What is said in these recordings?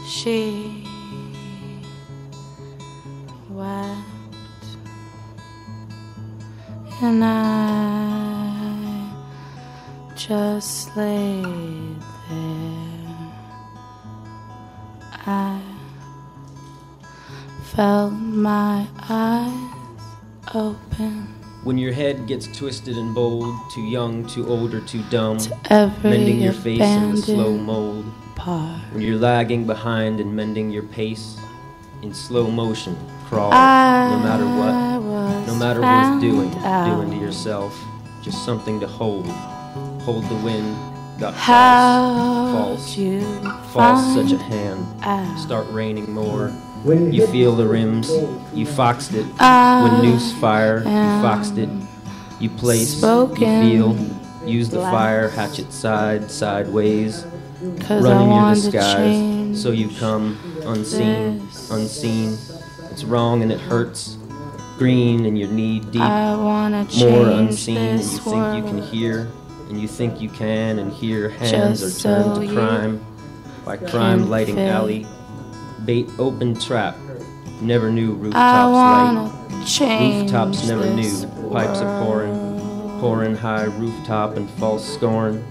She wept, and I just laid there. I felt my eyes open. When your head gets twisted and bold, too young, too old, or too dumb, Every mending your face in the slow abandoned mold. part. When you're lagging behind and mending your pace in slow motion, crawl, I no matter what, was no matter worth doing, found doing to out. yourself, just something to hold the wind, got How'd false, you false, such a find hand, out? start raining more, you feel the rims, you foxed it, I when noose fire, you am foxed it, you place, spoken you feel, use the glass. fire, hatchet sideways, 'Cause I run in your want to disguise, change so you come unseen, this. unseen. It's wrong and it hurts. Green and you're knee deep, I wanna more change unseen, and you this think you can world. hear, and you think you can, and hear hands Just are turned so to you crime, by crime can lighting fit. alley, bait open trap. Never knew I rooftops wanna light. change Rooftops never this knew. Pipes are pouring, pouring high rooftop and false scorn,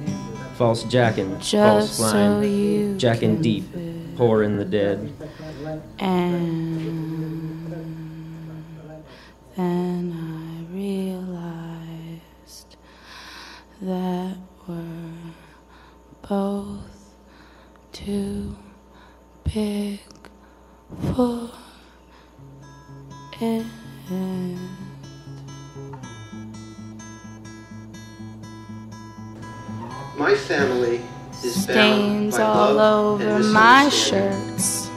false jacking, false just so flying, you jacking can deep, fit. pour in the dead. And then I realized that we're both too big for it. My family is bound Stains by all love and over my misunderstanding. shirts.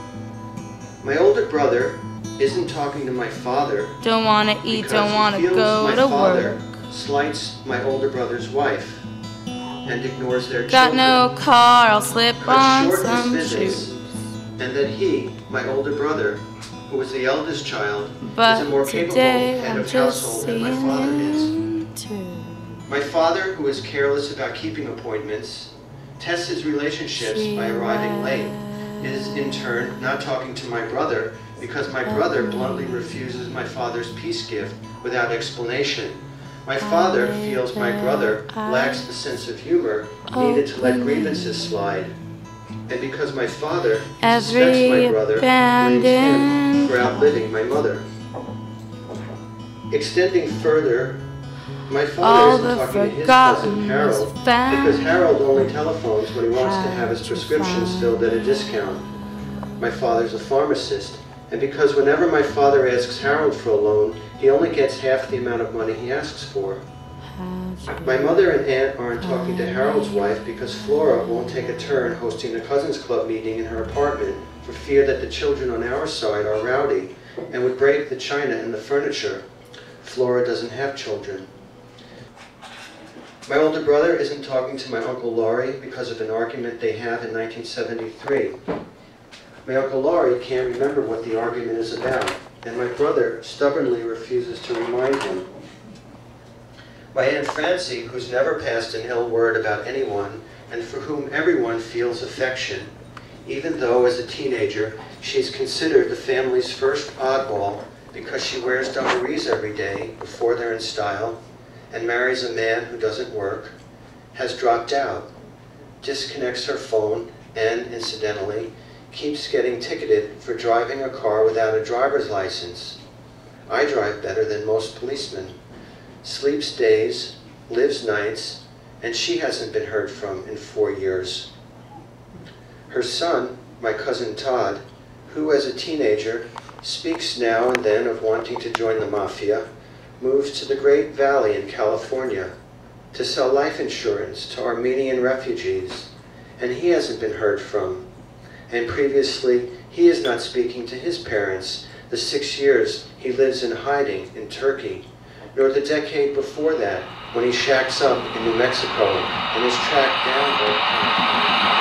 My older brother isn't talking to my father Don't wanna eat, because don't he wanna feels go my to father work. slights my older brother's wife and ignores their Got children. no car, I'll slip Cut on short some his visits, shoes. and that he, my older brother, who was the eldest child, But is a more capable today head I'm of just household than my father is. seeing too. My father, who is careless about keeping appointments, tests his relationships by arriving late, is in turn not talking to my brother because my brother bluntly refuses my father's peace gift without explanation. My father feels my brother lacks the sense of humor needed to let grievances slide. And because my father suspects my brother, blames him for outliving my mother. Extending further, my All father the isn't talking to his forgotten cousin Harold was found. because Harold only telephones when he wants to have his prescriptions filled at a discount. My father's a pharmacist, and because whenever my father asks Harold for a loan, he only gets half the amount of money he asks for. My mother and aunt aren't talking to Harold's wife because Flora won't take a turn hosting a cousins club meeting in her apartment for fear that the children on our side are rowdy and would break the china and the furniture. Flora doesn't have children. My older brother isn't talking to my Uncle Laurie because of an argument they have in 1973. My Uncle Laurie can't remember what the argument is about, and my brother stubbornly refuses to remind him. My Aunt Francie, who's never passed an ill word about anyone, and for whom everyone feels affection, even though as a teenager she's considered the family's first oddball because she wears dungarees every day before they're in style, and marries a man who doesn't work, has dropped out, disconnects her phone, and, incidentally, keeps getting ticketed for driving a car without a driver's license. I drive better than most policemen. Sleeps days, lives nights, and she hasn't been heard from in 4 years. Her son, my cousin Todd, who as a teenager speaks now and then of wanting to join the mafia, moves to the Great Valley in California to sell life insurance to Armenian refugees, and he hasn't been heard from. And previously, he is not speaking to his parents the 6 years he lives in hiding in Turkey, nor the decade before that when he shacks up in New Mexico and is tracked down by